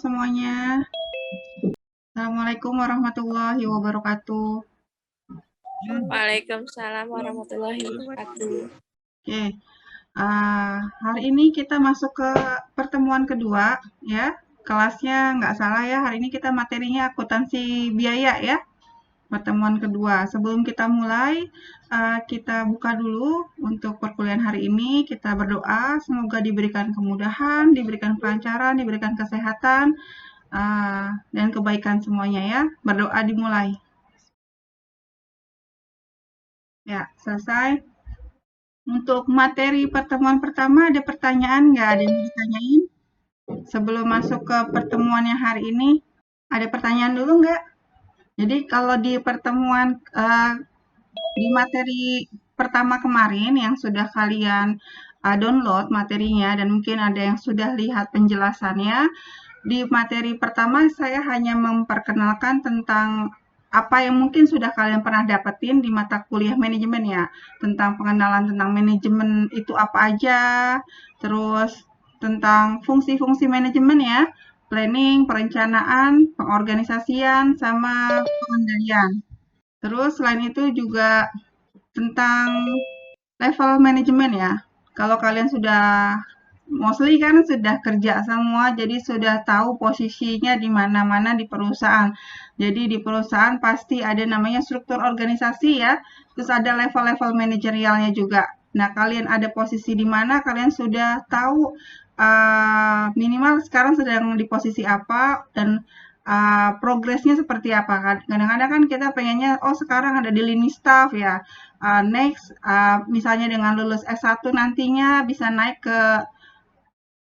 semuanya. Assalamualaikum warahmatullahi wabarakatuh. Waalaikumsalam warahmatullahi wabarakatuh. Oke, hari ini kita masuk ke pertemuan kedua ya. Kelasnya nggak salah ya, hari ini kita materinya akuntansi biaya ya. Pertemuan kedua. Sebelum kita mulai, kita buka dulu untuk perkuliahan hari ini. Kita berdoa, semoga diberikan kemudahan, diberikan kelancaran, diberikan kesehatan, dan kebaikan semuanya ya. Berdoa dimulai. Ya, selesai. Untuk materi pertemuan pertama, ada pertanyaan nggak? Ada yang mau ditanyain? Sebelum masuk ke pertemuan yang hari ini, ada pertanyaan dulu nggak? Jadi kalau di pertemuan di materi pertama kemarin yang sudah kalian download materinya dan mungkin ada yang sudah lihat penjelasannya, di materi pertama saya hanya memperkenalkan tentang apa yang mungkin sudah kalian pernah dapetin di mata kuliah manajemen ya, tentang pengenalan tentang manajemen itu apa aja, terus tentang fungsi-fungsi manajemen ya, planning, perencanaan, pengorganisasian, sama pengendalian. Terus selain itu juga tentang level manajemen ya. Kalau kalian sudah mostly kan sudah kerja semua, jadi sudah tahu posisinya di mana-mana di perusahaan. Jadi di perusahaan pasti ada namanya struktur organisasi ya, terus ada level-level manajerialnya juga. Nah, kalian ada posisi di mana, kalian sudah tahu minimal sekarang sedang di posisi apa dan progresnya seperti apa kan. Kadang-kadang kan kita pengennya, oh sekarang ada di lini staff ya. Next, misalnya dengan lulus S1 nantinya bisa naik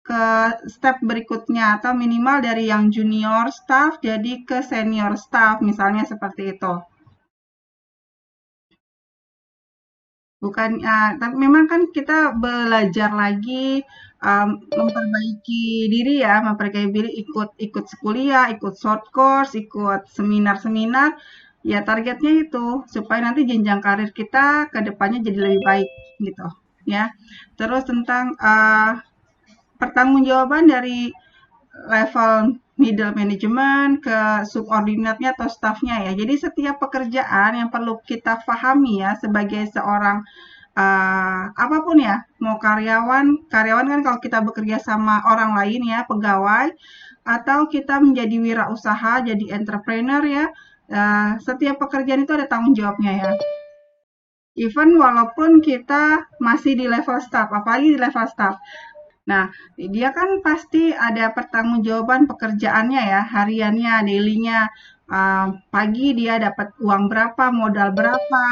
ke step berikutnya atau minimal dari yang junior staff jadi ke senior staff misalnya seperti itu. Bukan, tapi memang kan kita belajar lagi memperbaiki diri ya, memperbaiki diri ikut ikut kuliah, ikut short course, ikut seminar-seminar. Ya targetnya itu supaya nanti jenjang karir kita ke depannya jadi lebih baik gitu ya. Terus tentang pertanggungjawaban dari level middle management ke subordinatnya atau staffnya ya. Jadi setiap pekerjaan yang perlu kita pahami ya sebagai seorang apapun ya, mau karyawan, karyawan kan kalau kita bekerja sama orang lain ya, pegawai, atau kita menjadi wirausaha, jadi entrepreneur ya, setiap pekerjaan itu ada tanggung jawabnya ya. Even walaupun kita masih di level staff, apalagi di level staff. Nah, dia kan pasti ada pertanggungjawaban pekerjaannya ya, hariannya, daily-nya. Pagi dia dapat uang berapa, modal berapa,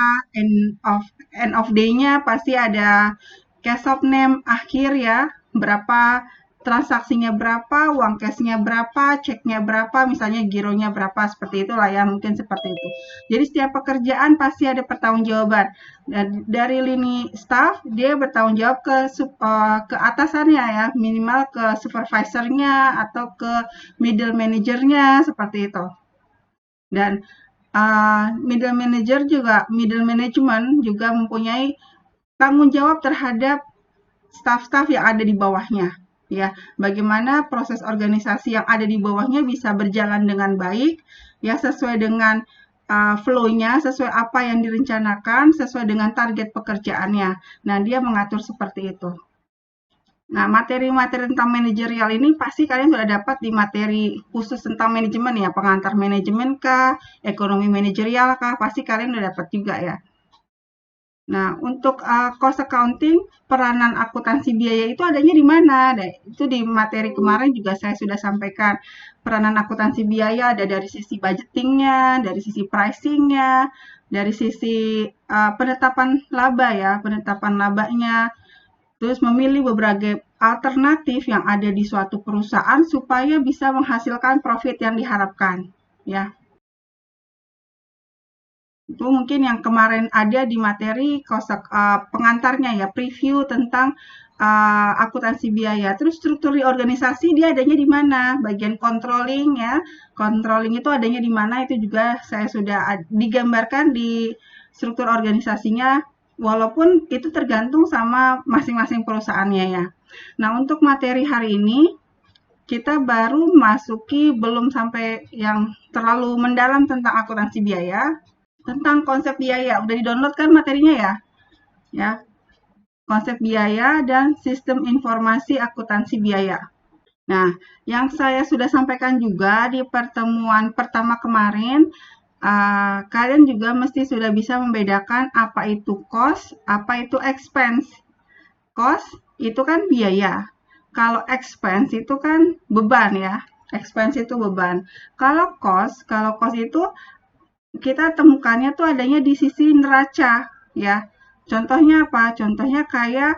end of day-nya pasti ada cash of name akhir ya, berapa transaksinya berapa, uang cash-nya berapa, ceknya berapa, misalnya gironya berapa, seperti itulah ya, mungkin seperti itu. Jadi setiap pekerjaan pasti ada pertanggungjawaban. Dan dari lini staff, dia bertanggung jawab ke atasannya ya, minimal ke supervisornya atau ke middle manajernya, seperti itu. Dan middle management juga mempunyai tanggung jawab terhadap staf-staf yang ada di bawahnya. Ya, bagaimana proses organisasi yang ada di bawahnya bisa berjalan dengan baik, ya sesuai dengan flow-nya, sesuai apa yang direncanakan, sesuai dengan target pekerjaannya. Nah, dia mengatur seperti itu. Nah, materi-materi tentang manajerial ini pasti kalian sudah dapat di materi khusus tentang manajemen ya, pengantar manajemen kah, ekonomi manajerial kah, pasti kalian sudah dapat juga ya. Nah, untuk cost accounting, peranan akuntansi biaya itu adanya di mana? Itu di materi kemarin juga saya sudah sampaikan. Peranan akuntansi biaya ada dari sisi budgetingnya, dari sisi pricingnya, dari sisi penetapan laba ya, penetapan labanya. Terus memilih beberapa alternatif yang ada di suatu perusahaan supaya bisa menghasilkan profit yang diharapkan. Ya, itu mungkin yang kemarin ada di materi pengantarnya ya, preview tentang akuntansi biaya. Terus struktur organisasi dia adanya di mana? Bagian controlling ya. Controlling itu adanya di mana? Itu juga saya sudah digambarkan di struktur organisasinya. Walaupun itu tergantung sama masing-masing perusahaannya ya. Nah, untuk materi hari ini kita baru masuki, belum sampai yang terlalu mendalam tentang akuntansi biaya, tentang konsep biaya. Udah di-download kan materinya ya? Ya, konsep biaya dan sistem informasi akuntansi biaya. Nah, yang saya sudah sampaikan juga di pertemuan pertama kemarin, kalian juga mesti sudah bisa membedakan apa itu cost, apa itu expense. Cost itu kan biaya. Kalau expense itu kan beban ya. Expense itu beban. Kalau cost itu kita temukannya tuh adanya di sisi neraca ya. Contohnya apa? Contohnya kayak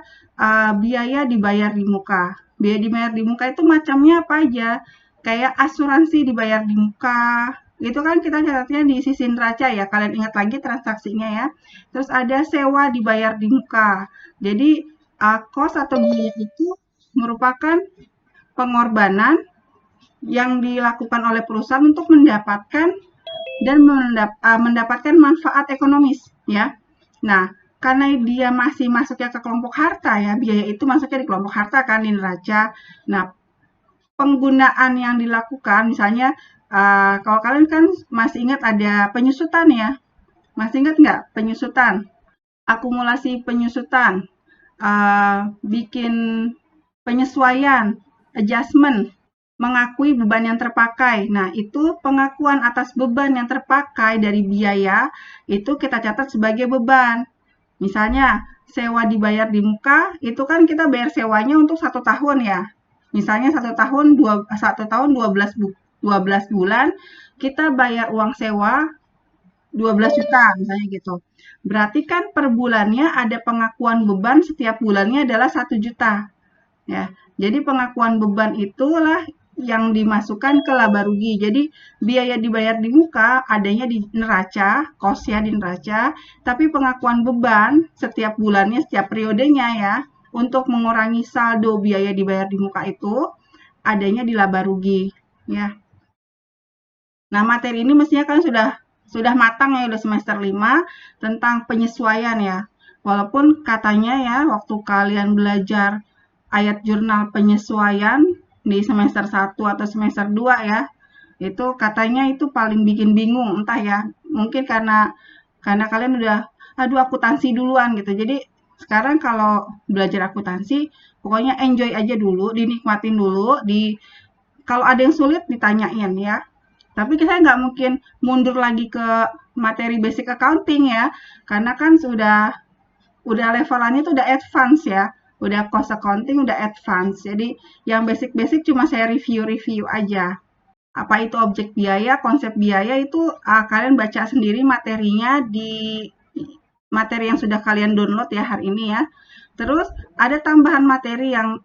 biaya dibayar di muka. Biaya dibayar di muka itu macamnya apa aja? Kayak asuransi dibayar di muka. Itu kan kita catatnya di sisi neraca ya. Kalian ingat lagi transaksinya ya. Terus ada sewa dibayar di muka. Jadi cost atau biaya itu merupakan pengorbanan yang dilakukan oleh perusahaan untuk mendapatkan dan mendapatkan manfaat ekonomis ya. Nah, karena dia masih masuknya ke kelompok harta ya, biaya itu masuknya di kelompok harta kan di neraca. Nah, penggunaan yang dilakukan misalnya kalau kalian kan masih ingat ada penyusutan ya. Masih ingat nggak penyusutan? Akumulasi penyusutan, bikin penyesuaian, adjustment, mengakui beban yang terpakai. Nah, itu pengakuan atas beban yang terpakai dari biaya, itu kita catat sebagai beban. Misalnya, sewa dibayar di muka, itu kan kita bayar sewanya untuk 1 tahun ya. Misalnya 1 tahun 12 bulan, kita bayar uang sewa 12 juta misalnya gitu. Berarti kan per bulannya ada pengakuan beban setiap bulannya adalah 1 juta. Ya, jadi pengakuan beban itulah yang dimasukkan ke laba rugi. Jadi biaya dibayar di muka adanya di neraca, cost-nya di neraca, tapi pengakuan beban setiap bulannya, setiap periodenya ya, untuk mengurangi saldo biaya dibayar di muka itu adanya di laba rugi, ya. Nah, materi ini mestinya kan sudah matang ya, udah semester 5 tentang penyesuaian ya. Walaupun katanya ya waktu kalian belajar ayat jurnal penyesuaian di semester 1 atau semester 2 ya, itu katanya itu paling bikin bingung, entah ya. Mungkin karena kalian udah aduh akuntansi duluan gitu. Jadi sekarang kalau belajar akuntansi pokoknya enjoy aja dulu, dinikmatin dulu, kalau ada yang sulit ditanyain ya. Tapi kita nggak mungkin mundur lagi ke materi basic accounting ya, karena kan udah levelannya itu udah advance ya, udah cost accounting udah advance. Jadi yang basic-basic cuma saya review-review aja. Apa itu objek biaya, konsep biaya itu kalian baca sendiri materinya di materi yang sudah kalian download ya hari ini ya. Terus ada tambahan materi yang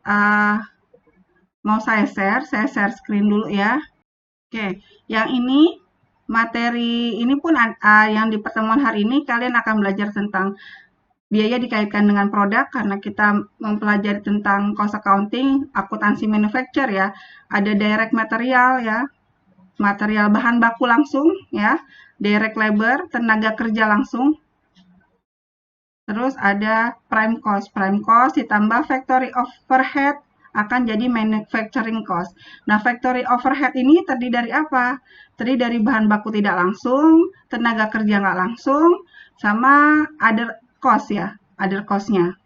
mau saya share screen dulu ya. Oke, yang ini materi ini pun yang di pertemuan hari ini kalian akan belajar tentang biaya dikaitkan dengan produk karena kita mempelajari tentang cost accounting, akuntansi manufacture ya. Ada direct material ya, material bahan baku langsung ya, direct labor, tenaga kerja langsung. Terus ada prime cost ditambah factory overhead akan jadi manufacturing cost. Nah, factory overhead ini terdiri dari apa? Terdiri dari bahan baku tidak langsung, tenaga kerja nggak langsung, sama other cost ya, other cost-nya.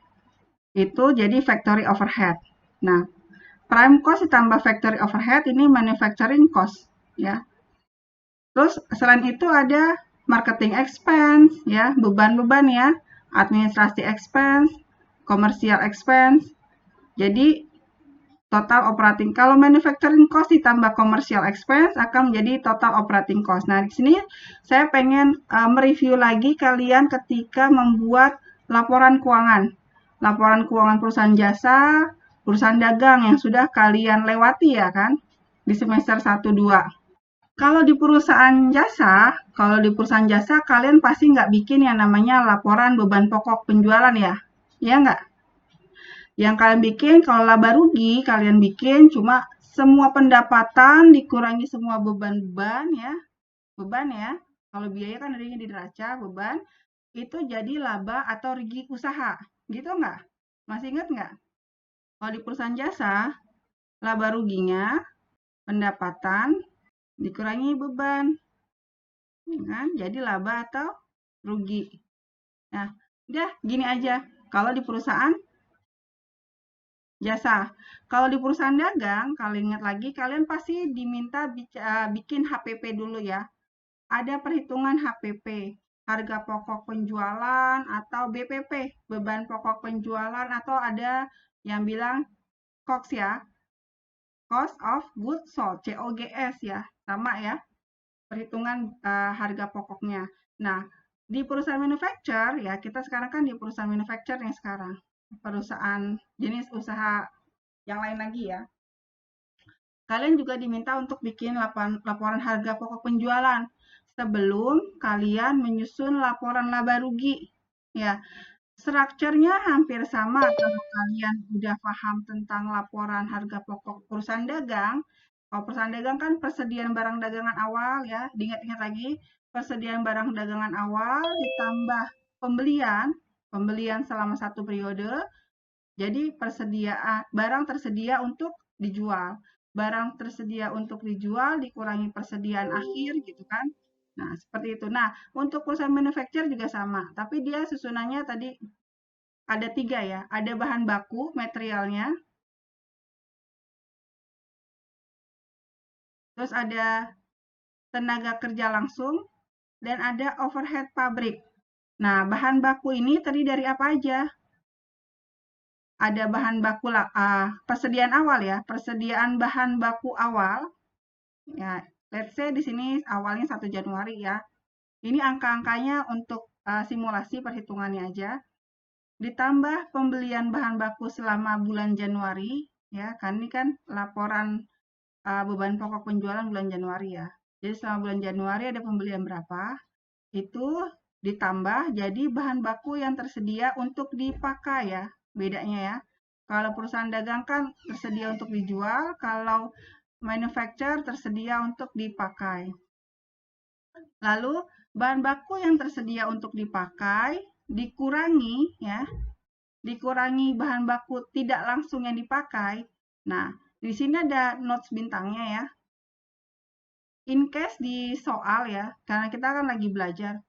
Itu jadi factory overhead. Nah, prime cost ditambah factory overhead ini manufacturing cost ya. Terus selain itu ada marketing expense ya, beban-beban ya, administrasi expense, commercial expense. Jadi total operating. Kalau manufacturing cost ditambah commercial expense akan menjadi total operating cost. Nah, di sini saya pengen mereview lagi kalian ketika membuat laporan keuangan. Laporan keuangan perusahaan jasa, perusahaan dagang yang sudah kalian lewati ya kan di semester 1 2. Kalau di perusahaan jasa kalian pasti nggak bikin yang namanya laporan beban pokok penjualan ya. Ya nggak? Yang kalian bikin kalau laba rugi kalian bikin cuma semua pendapatan dikurangi semua beban-beban ya. Beban ya. Kalau biaya kan adanya di neraca, beban itu jadi laba atau rugi usaha. Gitu nggak? Masih ingat nggak? Kalau di perusahaan jasa, laba ruginya pendapatan dikurangi beban. Kan? Jadi laba atau rugi. Nah, udah gini aja. Kalau di perusahaan jasa. Kalau di perusahaan dagang, kalau ingat lagi, kalian pasti diminta bikin HPP dulu ya. Ada perhitungan HPP, harga pokok penjualan atau BPP, beban pokok penjualan, atau ada yang bilang COGS ya, Cost of Goods Sold, COGS ya, sama ya, perhitungan harga pokoknya. Nah, di perusahaan manufacture ya, kita sekarang kan di perusahaan manufacture yang sekarang, perusahaan jenis usaha yang lain lagi ya. Kalian juga diminta untuk bikin laporan harga pokok penjualan sebelum kalian menyusun laporan laba rugi. Ya, strukturnya hampir sama kalau kalian udah paham tentang laporan harga pokok perusahaan dagang. Kalau perusahaan dagang kan persediaan barang dagangan awal ya, diingat-ingat lagi, persediaan barang dagangan awal ditambah pembelian selama satu periode. Jadi barang tersedia untuk dijual. Barang tersedia untuk dijual dikurangi persediaan akhir gitu kan. Nah, seperti itu. Nah, untuk perusahaan manufacture juga sama, tapi dia susunannya tadi ada 3 ya. Ada bahan baku, materialnya, terus ada tenaga kerja langsung, dan ada overhead pabrik. Nah, bahan baku ini terdiri dari apa aja? Ada bahan baku persediaan awal ya, persediaan bahan baku awal. Ya, let's say di sini awalnya 1 Januari ya. Ini angka-angkanya untuk simulasi perhitungannya aja. Ditambah pembelian bahan baku selama bulan Januari, ya kan ini kan laporan beban pokok penjualan bulan Januari ya. Jadi selama bulan Januari ada pembelian berapa, itu ditambah jadi bahan baku yang tersedia untuk dipakai ya, bedanya ya. Kalau perusahaan dagang kan tersedia untuk dijual, kalau manufacture tersedia untuk dipakai. Lalu bahan baku yang tersedia untuk dipakai dikurangi ya, dikurangi bahan baku tidak langsung yang dipakai. Nah, di sini ada notes bintangnya ya. In case di soal ya, karena kita kan lagi belajar,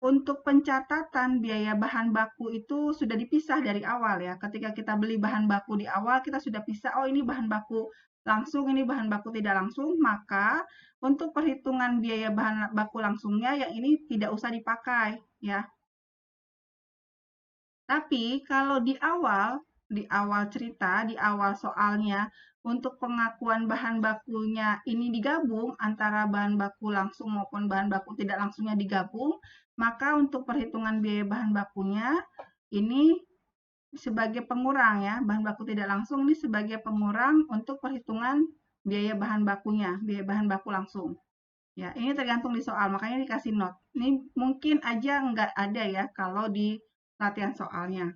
untuk pencatatan biaya bahan baku itu sudah dipisah dari awal ya. Ketika kita beli bahan baku di awal, kita sudah pisah, oh ini bahan baku langsung, ini bahan baku tidak langsung, maka untuk perhitungan biaya bahan baku langsungnya yang ini tidak usah dipakai ya. Tapi kalau di awal cerita, di awal soalnya, untuk pengakuan bahan bakunya ini digabung, antara bahan baku langsung maupun bahan baku tidak langsungnya digabung, maka untuk perhitungan biaya bahan bakunya, ini sebagai pengurang ya, bahan baku tidak langsung ini sebagai pengurang untuk perhitungan biaya bahan bakunya, biaya bahan baku langsung. Ya, ini tergantung di soal, makanya dikasih note. Ini mungkin aja nggak ada ya kalau di latihan soalnya.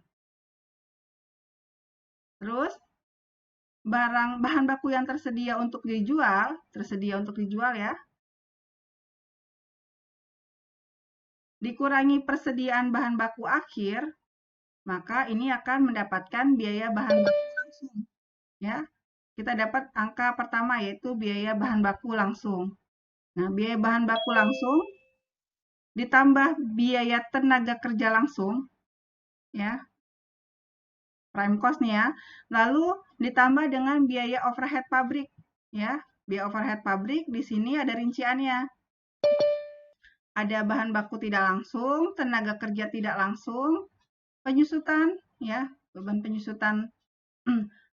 Terus bahan baku yang tersedia untuk dijual ya, dikurangi persediaan bahan baku akhir, maka ini akan mendapatkan biaya bahan baku langsung. Ya, kita dapat angka pertama yaitu biaya bahan baku langsung. Nah, biaya bahan baku langsung ditambah biaya tenaga kerja langsung, ya, prime cost nih ya. Lalu ditambah dengan biaya overhead pabrik, ya. Biaya overhead pabrik di sini ada rinciannya. Ada bahan baku tidak langsung, tenaga kerja tidak langsung, penyusutan, ya, beban penyusutan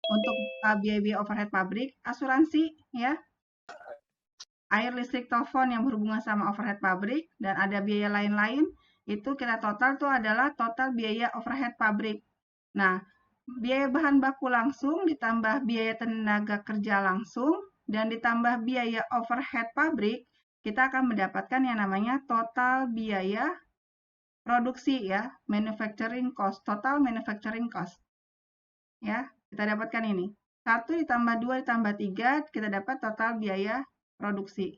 untuk biaya-biaya overhead pabrik, asuransi, ya, air, listrik, telepon yang berhubungan sama overhead pabrik, dan ada biaya lain-lain, itu kita total tuh adalah total biaya overhead pabrik. Nah, biaya bahan baku langsung ditambah biaya tenaga kerja langsung dan ditambah biaya overhead pabrik, kita akan mendapatkan yang namanya total biaya produksi ya, manufacturing cost, total manufacturing cost. Ya, kita dapatkan ini. 1 ditambah 2 ditambah 3, kita dapat total biaya produksi.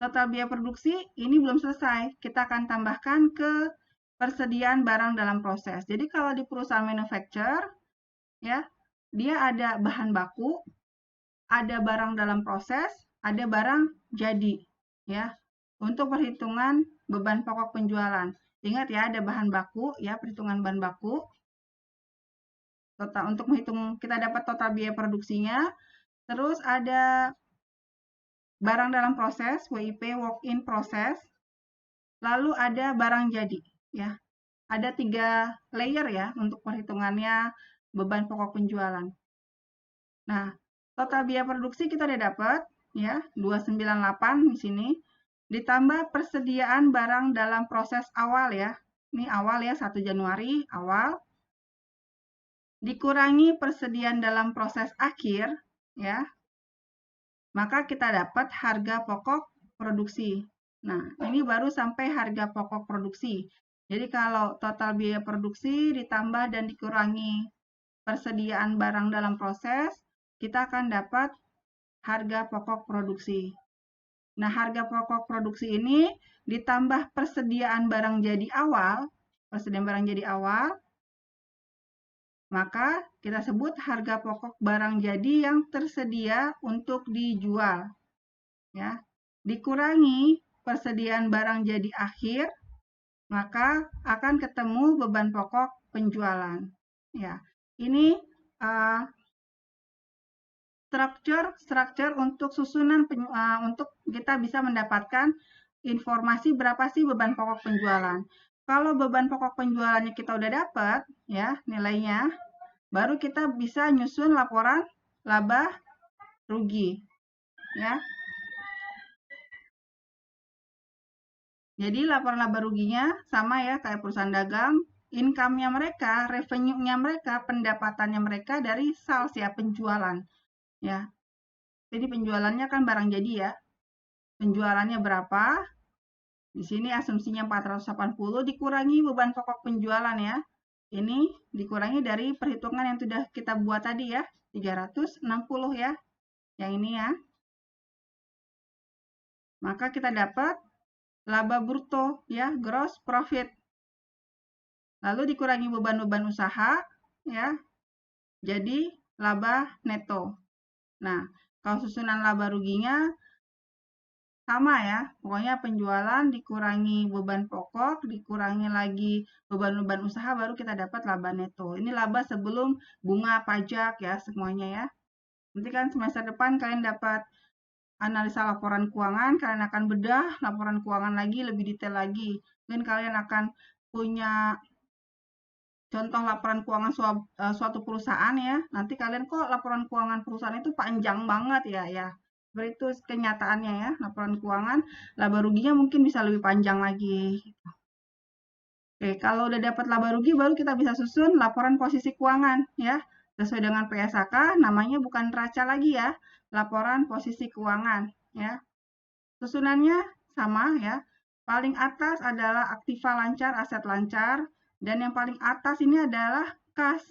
Total biaya produksi ini belum selesai. Kita akan tambahkan ke persediaan barang dalam proses. Jadi kalau di perusahaan manufacture, ya, dia ada bahan baku, ada barang dalam proses, ada barang jadi, ya. Untuk perhitungan beban pokok penjualan. Ingat ya, ada bahan baku, ya, perhitungan bahan baku. Total untuk menghitung kita dapat total biaya produksinya. Terus ada barang dalam proses, WIP, work in process. Lalu ada barang jadi, ya. Ada 3 layer ya untuk perhitungannya beban pokok penjualan. Nah, total biaya produksi kita udah dapat ya, 298 di sini. Ditambah persediaan barang dalam proses awal ya. Ini awal ya, 1 Januari awal. Dikurangi persediaan dalam proses akhir ya. Maka kita dapat harga pokok produksi. Nah, ini baru sampai harga pokok produksi. Jadi kalau total biaya produksi ditambah dan dikurangi persediaan barang dalam proses, kita akan dapat harga pokok produksi. Nah, harga pokok produksi ini ditambah persediaan barang jadi awal, maka kita sebut harga pokok barang jadi yang tersedia untuk dijual. Ya. Dikurangi persediaan barang jadi akhir, maka akan ketemu beban pokok penjualan. Ya. Ini struktur untuk susunan untuk kita bisa mendapatkan informasi berapa sih beban pokok penjualan. Kalau beban pokok penjualannya kita udah dapat ya nilainya, baru kita bisa nyusun laporan laba rugi ya. Jadi laporan laba ruginya sama ya kayak perusahaan dagang, income-nya mereka, revenue-nya mereka, pendapatannya mereka dari sales ya, penjualan. Ya. Jadi penjualannya kan barang jadi ya. Penjualannya berapa? Di sini asumsinya 480 dikurangi beban pokok penjualan ya. Ini dikurangi dari perhitungan yang sudah kita buat tadi ya, 360 ya. Yang ini ya. Maka kita dapat laba bruto ya, gross profit. Lalu dikurangi beban-beban usaha ya. Jadi laba neto. Nah, kalau susunan laba ruginya sama ya, pokoknya penjualan dikurangi beban pokok, dikurangi lagi beban-beban usaha, baru kita dapat laba neto. Ini laba sebelum bunga pajak ya semuanya ya. Nanti kan semester depan kalian dapat analisa laporan keuangan, kalian akan bedah laporan keuangan lagi, lebih detail lagi. Dan kalian akan punya contoh laporan keuangan suatu perusahaan ya. Nanti kalian kok laporan keuangan perusahaan itu panjang banget ya. Seperti itu kenyataannya ya, laporan keuangan, laba ruginya mungkin bisa lebih panjang lagi. Oke, kalau udah dapat laba rugi baru kita bisa susun laporan posisi keuangan ya. Sesuai dengan PSAK namanya bukan neraca lagi ya, laporan posisi keuangan ya. Susunannya sama ya. Paling atas adalah aktiva lancar, aset lancar, dan yang paling atas ini adalah kas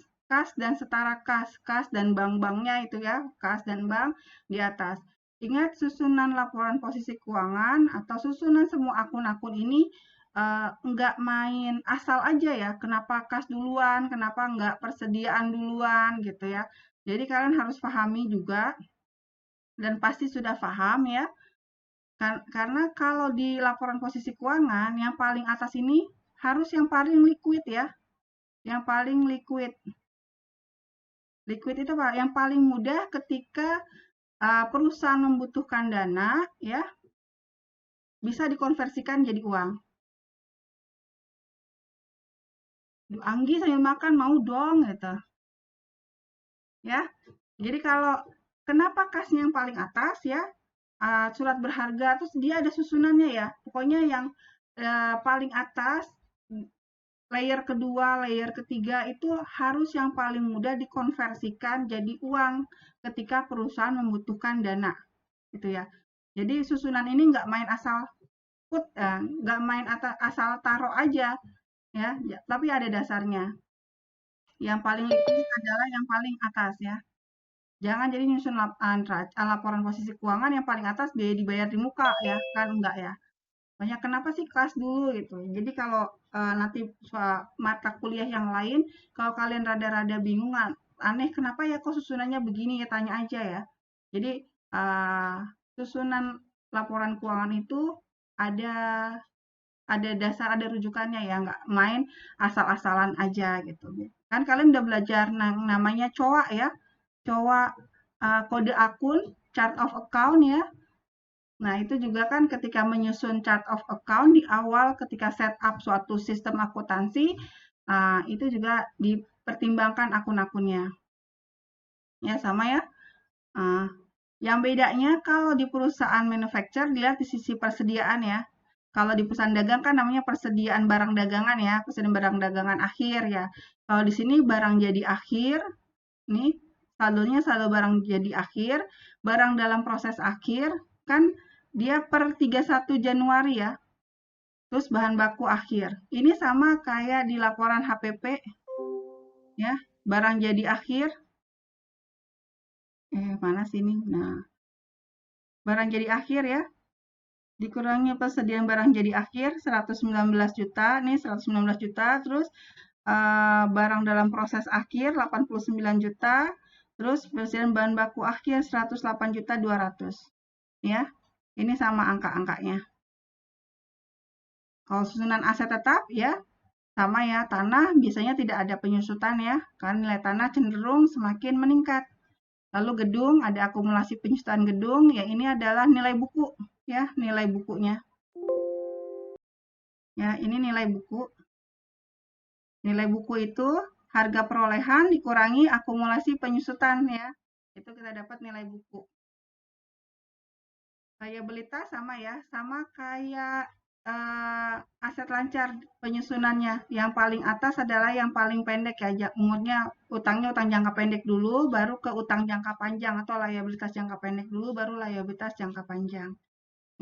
dan setara kas dan bank-banknya itu ya, kas dan bank di atas. Ingat susunan laporan posisi keuangan atau susunan semua akun-akun ini nggak main asal aja ya, kenapa kas duluan, kenapa nggak persediaan duluan gitu ya. Jadi kalian harus pahami juga dan pasti sudah paham ya. Karena kalau di laporan posisi keuangan yang paling atas ini harus yang paling liquid ya. Yang paling liquid. Liquid itu Pak, yang paling mudah ketika perusahaan membutuhkan dana ya bisa dikonversikan jadi uang. Anggi sambil makan mau dong gitu. Ya. Jadi kalau kenapa kasnya yang paling atas ya? Surat berharga terus dia ada susunannya ya. Pokoknya yang paling atas layer kedua, layer ketiga itu harus yang paling mudah dikonversikan jadi uang ketika perusahaan membutuhkan dana, gitu ya. Jadi susunan ini nggak main asal nggak main asal taruh aja, ya, tapi ada dasarnya. Yang paling liquid adalah yang paling atas ya. Jangan jadi nyusun laporan posisi keuangan yang paling atas biaya dibayar di muka ya, kan enggak ya. Banyak kenapa sih kelas dulu gitu. Jadi kalau nanti mata kuliah yang lain, kalau kalian rada-rada bingung, aneh kenapa ya kok susunannya begini ya tanya aja ya. Jadi susunan laporan keuangan itu ada dasar, ada rujukannya ya, nggak main asal-asalan aja gitu. Kan kalian udah belajar namanya COA ya, COA kode akun, chart of account ya. Nah, itu juga kan ketika menyusun chart of account di awal ketika setup suatu sistem akuntansi, itu juga dipertimbangkan akun-akunnya. Ya, sama ya. Yang bedanya kalau di perusahaan manufacturer dilihat di sisi persediaan ya. Kalau di perusahaan dagang kan namanya persediaan barang dagangan ya, persediaan barang dagangan akhir ya. Kalau di sini barang jadi akhir, nih saldonya saldo barang jadi akhir, barang dalam proses akhir, kan dia per 31 Januari ya. Terus bahan baku akhir. Ini sama kayak di laporan HPP ya, barang jadi akhir. Mana sini? Nah, barang jadi akhir ya. Dikurangi persediaan barang jadi akhir 119 juta, nih 119 juta, terus barang dalam proses akhir 89 juta, terus persediaan bahan baku akhir 108 juta 200. Ya, ini sama angka-angkanya. Kalau susunan aset tetap ya, sama ya, tanah biasanya tidak ada penyusutan ya, karena nilai tanah cenderung semakin meningkat. Lalu gedung, ada akumulasi penyusutan gedung, ya ini adalah nilai buku, ya, nilai bukunya. Ya, ini nilai buku. Nilai buku itu harga perolehan dikurangi akumulasi penyusutan ya. Itu kita dapat nilai buku. Liabilitas sama ya, sama kayak aset lancar penyusunannya. Yang paling atas adalah yang paling pendek ya, umurnya utangnya utang jangka pendek dulu, baru ke utang jangka panjang atau liabilitas jangka pendek dulu, baru liabilitas jangka panjang.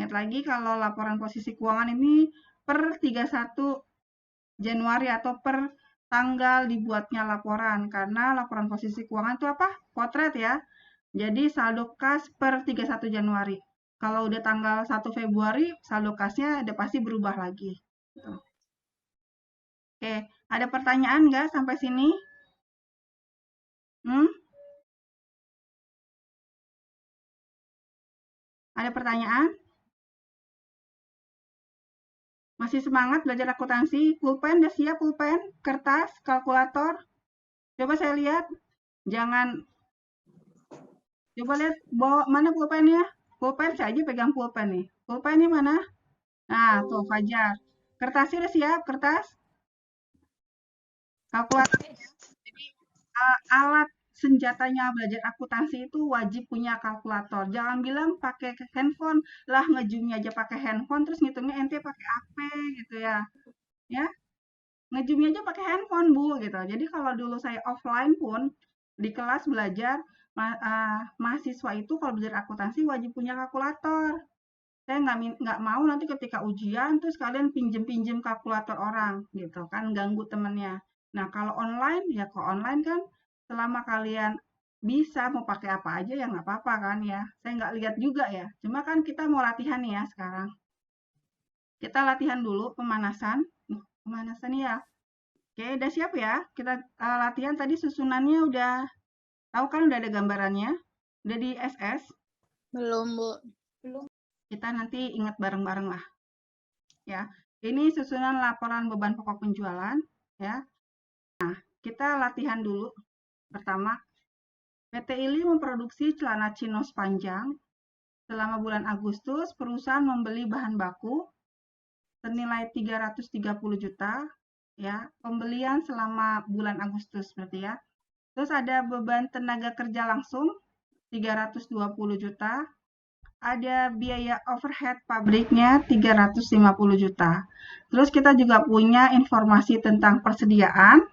Ingat lagi kalau laporan posisi keuangan ini per 31 Januari atau per tanggal dibuatnya laporan, karena laporan posisi keuangan itu apa? Potret ya. Jadi saldo kas per 31 Januari. Kalau udah tanggal 1 Februari, saldo kasnya udah pasti berubah lagi. Oke, ada pertanyaan nggak sampai sini? Ada pertanyaan? Masih semangat belajar akuntansi? Pulpen udah siap pulpen? Kertas? Kalkulator? Coba saya lihat. Jangan. Coba lihat bawa mana pulpennya? Pulpen saya aja pegang pulpen nih. Pulpen ini mana? Nah, tuh Fajar. Kertasnya udah siap? Kertas? Kalkulator ya. Jadi alat senjatanya belajar akuntansi itu wajib punya kalkulator. Jangan bilang pakai handphone lah, ngejumnya aja pakai handphone terus ngitungnya ente pakai HP gitu ya. Ya, ngejumnya aja pakai handphone Bu gitu. Jadi kalau dulu saya offline pun di kelas belajar mahasiswa itu kalau belajar akuntansi wajib punya kalkulator. Saya nggak mau nanti ketika ujian terus kalian pinjem-pinjem kalkulator orang gitu kan, ganggu temennya. Nah kalau online ya, kalau online kan selama kalian bisa mau pakai apa aja ya nggak apa-apa kan ya. Saya nggak lihat juga ya. Cuma kan kita mau latihan nih ya sekarang. Kita latihan dulu pemanasan. Pemanasan ya. Oke, udah siap ya? Kita latihan tadi susunannya udah tahu kan, udah ada gambarannya? Udah di SS? Belum, Bu. Kita nanti ingat bareng-bareng lah. Ya, ini susunan laporan beban pokok penjualan ya. Nah, kita latihan dulu. Pertama, PT ILI memproduksi celana chinos panjang. Selama bulan Agustus, perusahaan membeli bahan baku senilai 330 juta ya. Pembelian selama bulan Agustus berarti ya. Terus ada beban tenaga kerja langsung 320 juta. Ada biaya overhead pabriknya 350 juta. Terus kita juga punya informasi tentang persediaan.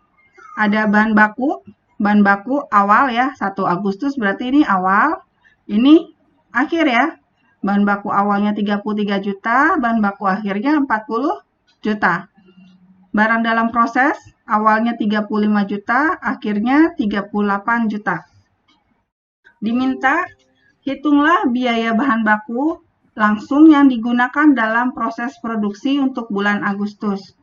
Ada bahan baku awal ya, 1 Agustus berarti ini awal. Ini akhir ya. Bahan baku awalnya 33 juta, bahan baku akhirnya 40 juta. Barang dalam proses awalnya 35 juta, akhirnya 38 juta. Diminta hitunglah biaya bahan baku langsung yang digunakan dalam proses produksi untuk bulan Agustus.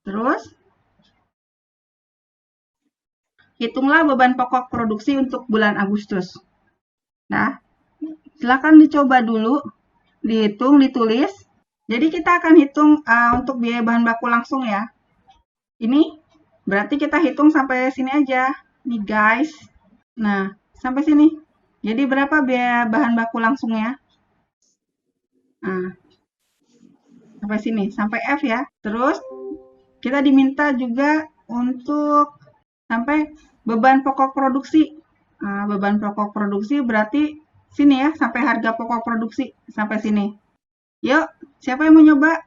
Terus, hitunglah beban pokok produksi untuk bulan Agustus. Nah, silakan dicoba dulu, dihitung, ditulis. Jadi kita akan hitung untuk biaya bahan baku langsung ya. Ini berarti kita hitung sampai sini aja, nih guys. Nah, sampai sini. Jadi berapa biaya bahan baku langsungnya? Nah, sampai sini, sampai F ya. Terus kita diminta juga untuk sampai beban pokok produksi. Nah, beban pokok produksi berarti sini ya, sampai harga pokok produksi, sampai sini. Yuk, siapa yang mau nyoba?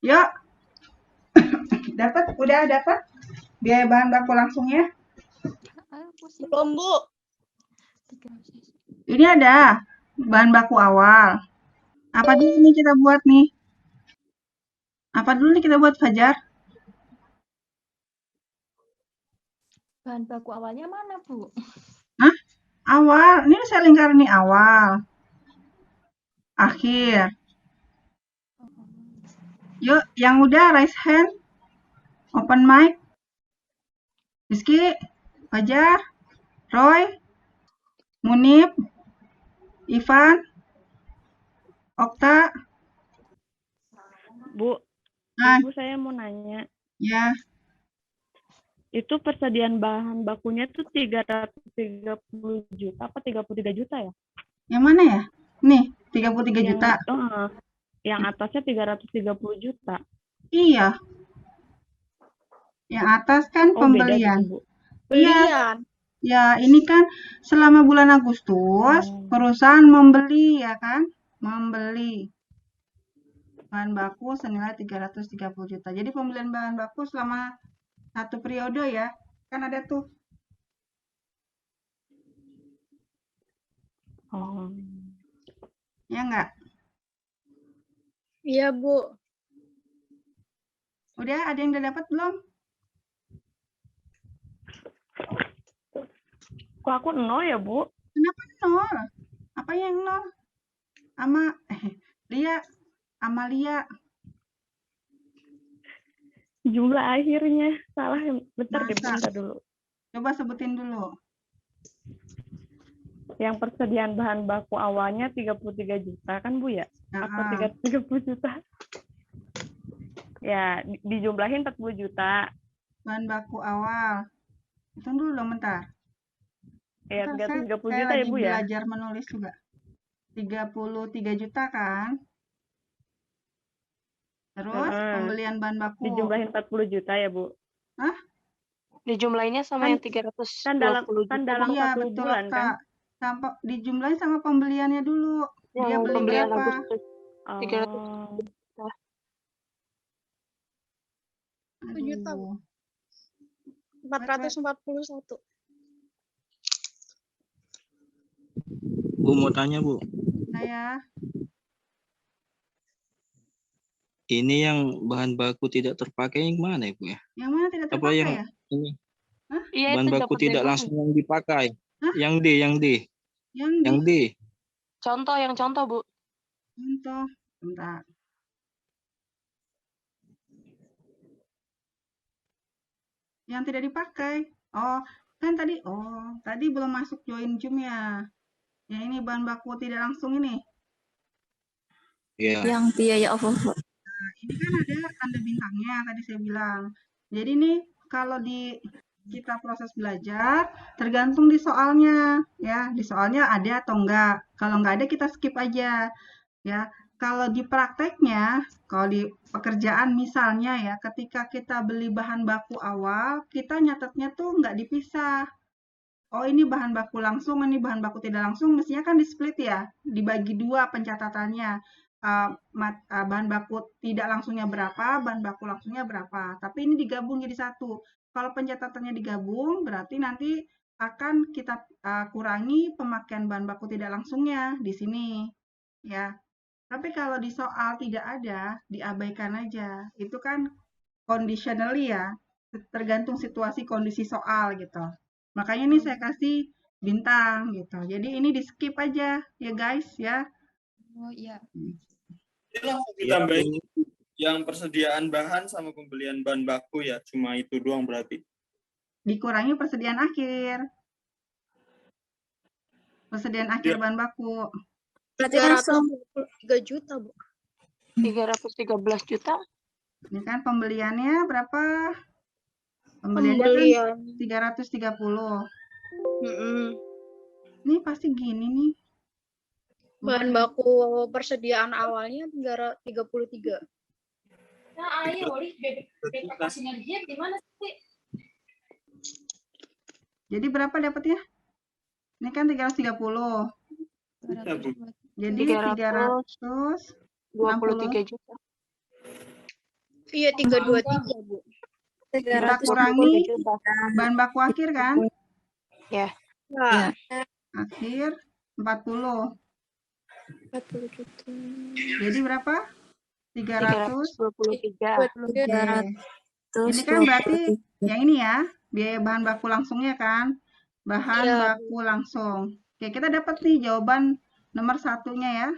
Yuk, dapat? Udah dapat biaya bahan baku langsungnya? Belum, Bu. Ini ada bahan baku awal. Apa dulu nih kita buat nih? Apa dulu nih kita buat, Fajar? Bahan baku awalnya mana, Bu? Hah? Awal. Ini saya lingkaran nih awal. Akhir. Yuk, yang udah raise hand. Open mic. Rizky, Fajar, Roy, Munib, Ivan, Okta. Bu, Nah, Ibu saya mau nanya, ya. itu persediaan bahan bakunya tuh 330 juta apa 33 juta ya? Yang mana ya? Nih, 33 juta. Yang atasnya 330 juta. Iya. Yang atas kan Oh, beda pembelian. gitu, Bu. Iya. Ya, ini kan selama bulan Agustus, perusahaan membeli ya kan? Membeli bahan baku senilai 330 juta. Jadi pembelian bahan baku selama satu periode ya. Kan ada tuh. Oh. Ya enggak? Iya, Bu. Udah, ada yang udah dapat belum? Kok aku 0 ya, Bu? Kenapa 0? Apa yang 0? Lia, Amalia. Jumlah akhirnya salah. Bentar deh, Masa? bentar dulu. Coba sebutin dulu. Yang persediaan bahan baku awalnya 33 juta kan, Bu ya? Apa 30 juta? Ya, dijumlahin 40 juta. Bahan baku awal. Hitung dulu dong bentar. Ya, 30 Saya juta ya, Bu ya? belajar menulis juga. 33 juta kan? Terus pembelian bahan baku. Dijumlahin 40 juta ya, Bu? Hah? Dijumlahinnya sama yang 320 kan dalam juta. Iya, 1 betul, bulan kan? Sampai dijumlahin sama pembeliannya dulu. Dia Yang beli pembelian berapa? Agustus 300 juta. 1 juta, Bu. 441. Bu mau tanya, Bu. Saya. Ini yang bahan baku tidak terpakai yang mana ya, Bu ya? Yang mana tidak terpakai Apa yang ya? ini? Hah? Iya, Bahan itu baku dapat tidak demonya. langsung yang dipakai. Hah? Yang D. Yang Yang D. Contoh, yang contoh, Bu. Contoh. Bentar. Yang tidak dipakai. Oh, kan tadi. Oh, tadi belum masuk join Zoom ya. Ya ini bahan baku tidak langsung ini. Ya. Yang biaya overhead. Nah, ini kan ada tanda bintangnya tadi saya bilang. Jadi nih kalau di kita proses belajar tergantung di soalnya ya, di soalnya ada atau enggak. Kalau enggak ada kita skip aja ya. Kalau di prakteknya, kalau di pekerjaan misalnya ya, ketika kita beli bahan baku awal, kita nyatetnya tuh enggak dipisah. Oh ini bahan baku langsung, ini bahan baku tidak langsung, mestinya kan di split ya, dibagi dua pencatatannya. Bahan baku tidak langsungnya berapa, bahan baku langsungnya berapa. Tapi ini digabung jadi satu. Kalau pencatatannya digabung, berarti nanti akan kita kurangi pemakaian bahan baku tidak langsungnya di sini, ya. Tapi kalau di soal tidak ada, diabaikan aja. Itu kan conditionally ya, tergantung situasi kondisi soal gitu. Makanya ini saya kasih bintang gitu. Jadi ini di skip aja ya guys ya. Oh iya. Ini langsung ditambahin yang persediaan bahan sama pembelian bahan baku ya, cuma itu doang berarti. Dikurangi persediaan akhir. Persediaan akhir bahan baku. 303 juta, Bu. 313 juta. Ini kan pembeliannya berapa? Pembeliannya kan 330. Ini pasti gini nih. Bahan baku persediaan awalnya 33. Nah, ayo, Oli, BPK sinergi gimana sih? Jadi berapa dapatnya? Ini kan 330. Jadi 323 juta. Iya, 323, Bu. Kita kurangi bahan baku akhir kan? Ya. Nah, Akhir 40. 40 juta. Jadi berapa? 323. 323. Ini kan berarti yang ini ya, biaya bahan baku langsungnya kan? Bahan baku langsung. Oke, kita dapat nih jawaban nomor satunya ya.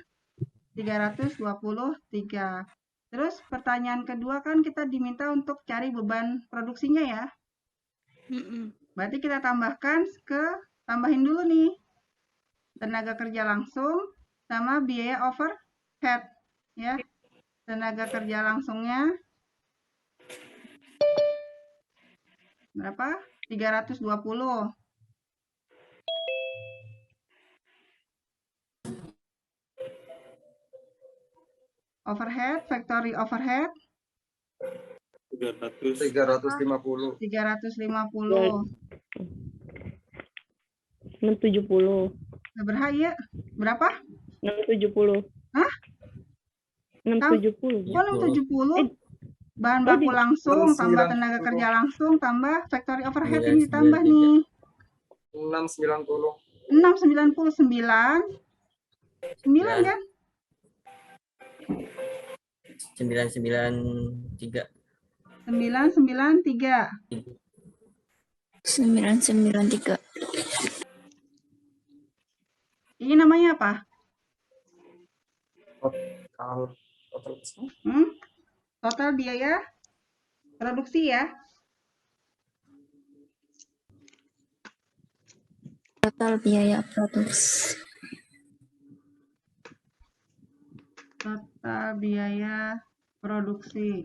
323. Terus pertanyaan kedua kan kita diminta untuk cari beban produksinya ya. Berarti kita tambahin dulu nih. Tenaga kerja langsung sama biaya overhead ya. Tenaga kerja langsungnya berapa? 320. Overhead, factory overhead 350. 350. 670. Berapa? Berapa? 670. Hah? 670. Kok 670? Bahan baku langsung, tambah tenaga kerja langsung, tambah factory overhead ini ditambah nih. 690. 699. 9 kan? 993. 993. 993. Ini namanya apa? Total biaya produksi ya. Total biaya produksi. Total biaya produksi.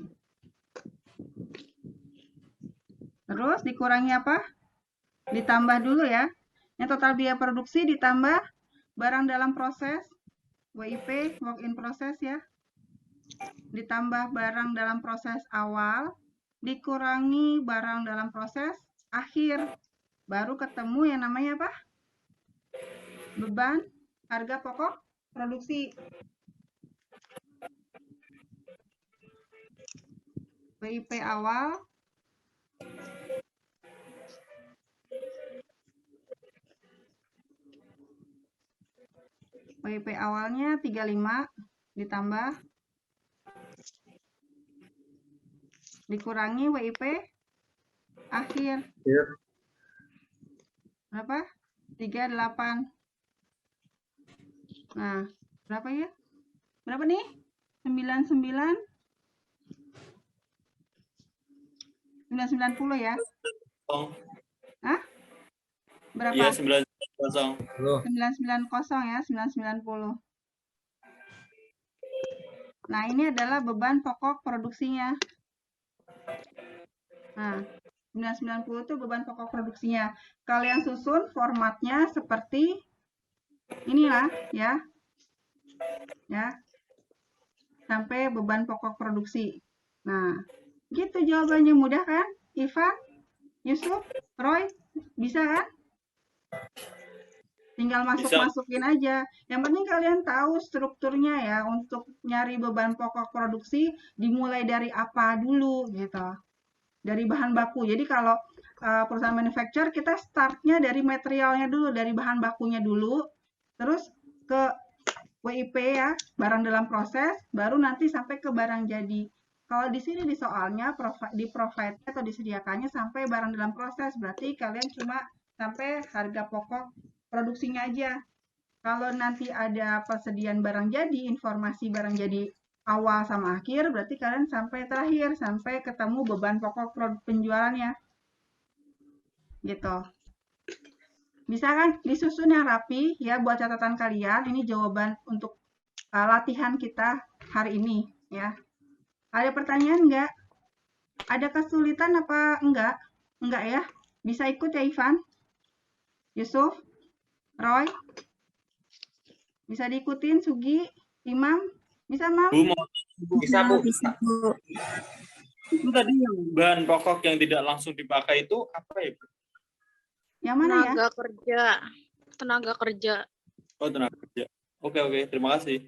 Terus dikurangi apa? Ditambah dulu ya. Yang total biaya produksi ditambah barang dalam proses, WIP, work in process ya. Ditambah barang dalam proses awal, dikurangi barang dalam proses akhir. Baru ketemu yang namanya apa? Beban harga pokok produksi. WIP awal WIP awalnya 35 ditambah dikurangi WIP akhir. Berapa? 38. Nah, berapa ya? Berapa nih? 99 990 ya? Hah? Berapa? Iya, 990. 990 ya, 990. Nah, ini adalah beban pokok produksinya. Nah, 990 itu beban pokok produksinya. Kalian susun formatnya seperti inilah ya. Ya. Sampai beban pokok produksi. Nah, gitu jawabannya, mudah kan? Ivan, Yusuf, Roy, bisa kan? Tinggal masukin aja. Yang penting kalian tahu strukturnya ya, untuk nyari beban pokok produksi dimulai dari apa dulu gitu. dari bahan baku. Jadi kalau perusahaan manufacturer kita startnya dari materialnya dulu, dari bahan bakunya dulu, terus ke WIP ya, barang dalam proses, baru nanti sampai ke barang jadi. Kalau di sini di soalnya di provide atau disediakannya sampai barang dalam proses, berarti kalian cuma sampai harga pokok produksinya aja. Kalau nanti ada persediaan barang jadi, informasi barang jadi awal sama akhir, berarti kalian sampai terakhir, sampai ketemu beban pokok penjualannya. Gitu. Bisa kan disusun yang rapi ya buat catatan kalian. Ini jawaban untuk latihan kita hari ini ya. Ada pertanyaan enggak? Ada kesulitan apa enggak? Enggak ya? Bisa ikut ya Ivan? Yusuf? Roy? Bisa diikutin Sugi? Imam? Bisa, Mam? Bu, mau bisa Bu. Bisa, Bu. Itu tadi yang bahan pokok yang tidak langsung dipakai itu apa ya Bu? Yang mana ya? Tenaga kerja. Tenaga kerja. Oh, tenaga kerja. Oke, terima kasih.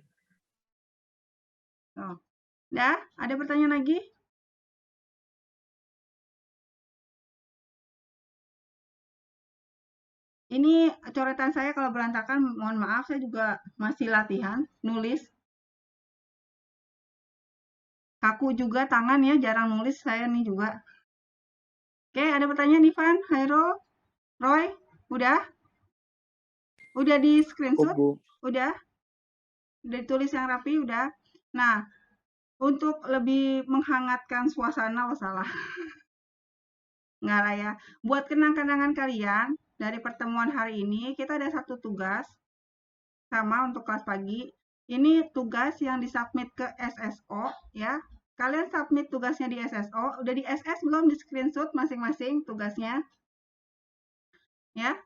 Oh. Dah, ada pertanyaan lagi? Ini coretan saya kalau berantakan, mohon maaf, saya juga masih latihan, nulis. Kaku juga tangan ya, jarang nulis saya nih juga. Oke, ada pertanyaan Ivan, Hairul, Roy, udah? Udah di screenshot? Udah? Udah ditulis yang rapi, udah? Nah, untuk lebih menghangatkan suasana, oh salah. Enggak lah ya. Buat kenang-kenangan kalian, dari pertemuan hari ini, kita ada satu tugas, sama untuk kelas pagi. Ini tugas yang disubmit ke SSO, ya. Kalian submit tugasnya di SSO. Udah di SS belum di screenshot masing-masing tugasnya? Ya.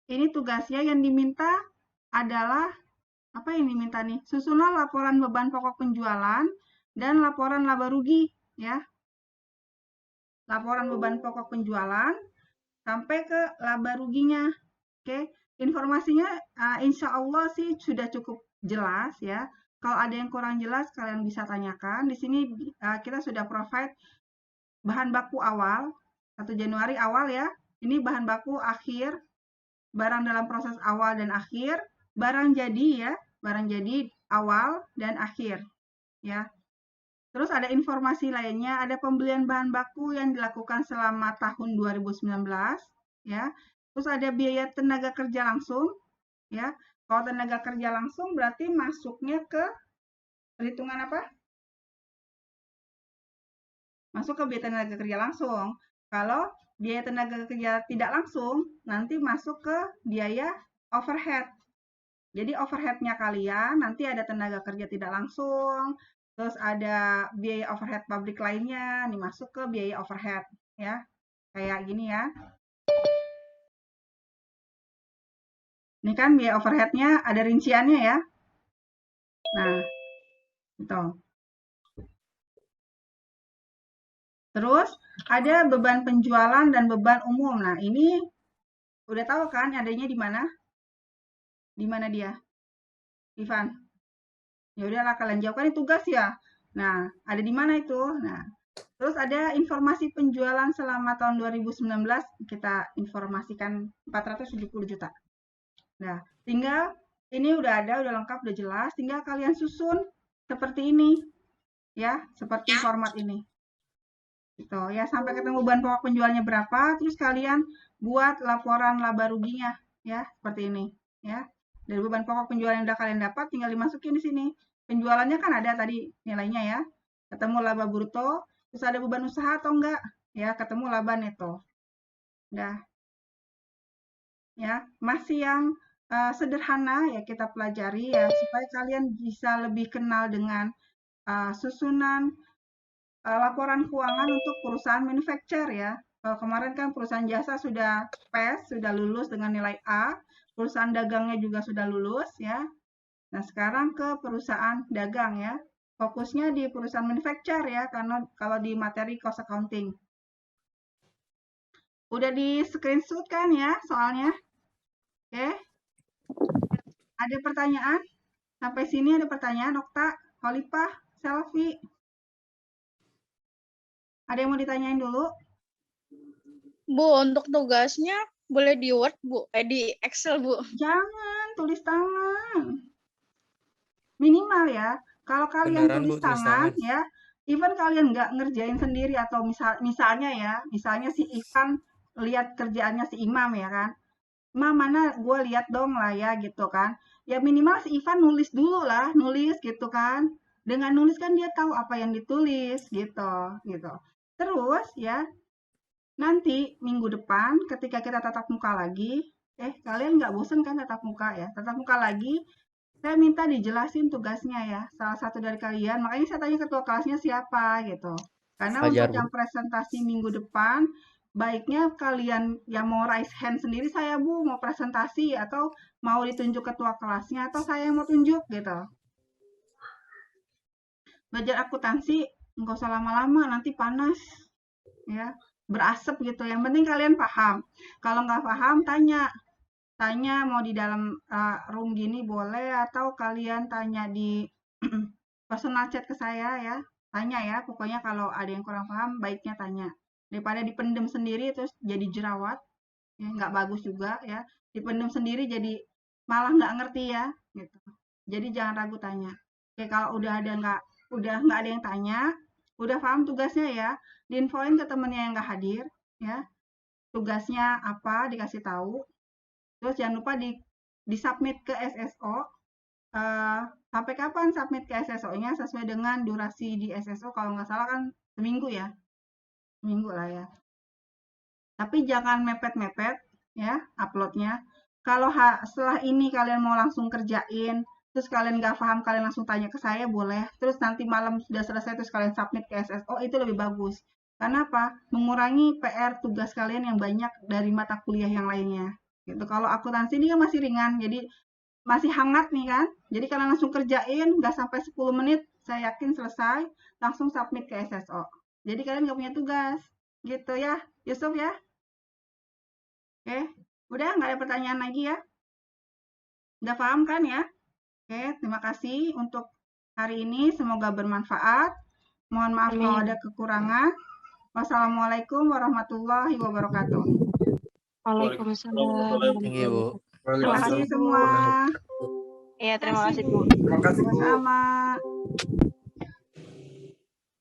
Ini tugasnya yang diminta adalah, apa yang diminta nih? Susunan laporan beban pokok penjualan dan laporan laba rugi, ya. Laporan beban pokok penjualan sampai ke laba ruginya. Oke, informasinya insya Allah sih sudah cukup jelas ya. Kalau ada yang kurang jelas kalian bisa tanyakan. Di sini kita sudah provide bahan baku awal 1 Januari awal ya. Ini bahan baku akhir, barang dalam proses awal dan akhir, barang jadi ya, barang jadi awal dan akhir ya. Terus ada informasi lainnya, ada pembelian bahan baku yang dilakukan selama tahun 2019 ya. Terus ada biaya tenaga kerja langsung ya. Kalau tenaga kerja langsung berarti masuknya ke perhitungan apa? Masuk ke biaya tenaga kerja langsung. Kalau biaya tenaga kerja tidak langsung nanti masuk ke biaya overhead. Jadi overheadnya kalian nanti ada tenaga kerja tidak langsung, terus ada biaya overhead pabrik lainnya, nih masuk ke biaya overhead ya. Kayak gini ya. Ini kan biaya overheadnya ada rinciannya ya. Nah, gitu. Terus ada beban penjualan dan beban umum. Nah, ini udah tahu kan adanya di mana? Di mana dia? Ivan. Ya udahlah kalian jawab, kan ini tugas ya. Nah, ada di mana itu? Nah, terus ada informasi penjualan selama tahun 2019 kita informasikan 470 juta. Nah, tinggal ini udah ada, udah lengkap, udah jelas, tinggal kalian susun seperti ini. Ya, seperti format ini. Gitu ya, sampai ketemu bahan pokok penjualnya berapa, terus kalian buat laporan laba ruginya ya, seperti ini ya. Dari beban pokok penjualan yang udah kalian dapat tinggal dimasukin di sini. Penjualannya kan ada tadi nilainya ya. Ketemu laba bruto, terus ada beban usaha atau enggak? Ya, ketemu laba neto. Udah. Ya, masih yang sederhana ya kita pelajari ya supaya kalian bisa lebih kenal dengan susunan laporan keuangan untuk perusahaan manufacturer ya. Kalau kemarin kan perusahaan jasa sudah PES, sudah lulus dengan nilai A, perusahaan dagangnya juga sudah lulus ya. Nah, sekarang ke perusahaan dagang ya. Fokusnya di perusahaan manufacturer ya, karena kalau di materi cost accounting. Udah di screenshot kan ya soalnya? Oke. Ada pertanyaan? Sampai sini ada pertanyaan, Okta, Khalifah, Selfie? Ada yang mau ditanyain dulu? Bu, untuk tugasnya boleh di Word, Bu. Di Excel, Bu. Jangan tulis tangan. Minimal ya. Kalau kalian Beneran, tulis Bu, tulis tangan tangan. ya, even kalian nggak ngerjain sendiri atau misalnya ya, misalnya si Ivan lihat kerjaannya si Imam ya kan. Imam mana gue lihat dong lah ya gitu kan. Ya minimal si Ivan nulis dulu lah, nulis gitu kan. Dengan nulis kan dia tahu apa yang ditulis gitu. Terus ya, nanti minggu depan ketika kita tatap muka lagi, kalian nggak bosen kan tatap muka ya? Tatap muka lagi, saya minta dijelasin tugasnya ya, salah satu dari kalian. Makanya saya tanya ketua kelasnya siapa gitu. Karena Fajar, untuk Bu. yang presentasi minggu depan, baiknya kalian yang mau raise hand sendiri, saya Bu mau presentasi atau mau ditunjuk ketua kelasnya atau saya yang mau tunjuk gitu. Belajar akuntansi nggak usah lama-lama, nanti panas ya, berasap gitu. Yang penting kalian paham. Kalau nggak paham tanya mau di dalam room gini boleh atau kalian tanya di personal chat ke saya ya. Tanya ya, pokoknya kalau ada yang kurang paham baiknya tanya. Daripada dipendem sendiri terus jadi jerawat, ya nggak bagus juga ya. Dipendem sendiri jadi malah nggak ngerti ya, gitu. Jadi jangan ragu tanya. Oke, kalau udah nggak ada yang tanya, udah paham tugasnya ya, diinfoin ke temennya yang nggak hadir ya. Tugasnya apa dikasih tahu. Terus jangan lupa di submit ke SSO. Sampai kapan submit ke SSO-nya sesuai dengan durasi di SSO, kalau nggak salah kan seminggu ya, seminggu lah ya. Tapi jangan mepet-mepet ya uploadnya. Kalau setelah ini kalian mau langsung kerjain, terus kalian nggak paham, kalian langsung tanya ke saya boleh. Terus nanti malam sudah selesai terus kalian submit ke SSO, itu lebih bagus. Karena apa? Mengurangi PR tugas kalian yang banyak dari mata kuliah yang lainnya. Gitu. Kalau akuntansi ini kan masih ringan, jadi masih hangat nih kan. Jadi kalian langsung kerjain, nggak sampai 10 menit, saya yakin selesai, langsung submit ke SSO. Jadi kalian nggak punya tugas. Gitu ya, Yusuf ya. Oke, udah nggak ada pertanyaan lagi ya? Udah paham kan ya? Oke, terima kasih untuk hari ini. Semoga bermanfaat. Mohon maaf kalau ada kekurangan. Wassalamualaikum warahmatullahi wabarakatuh. Waalaikumsalam. Thank you, Bu. Terima kasih semua. Iya, terima kasih, Bu. Terima kasih, Bu. Sama-sama.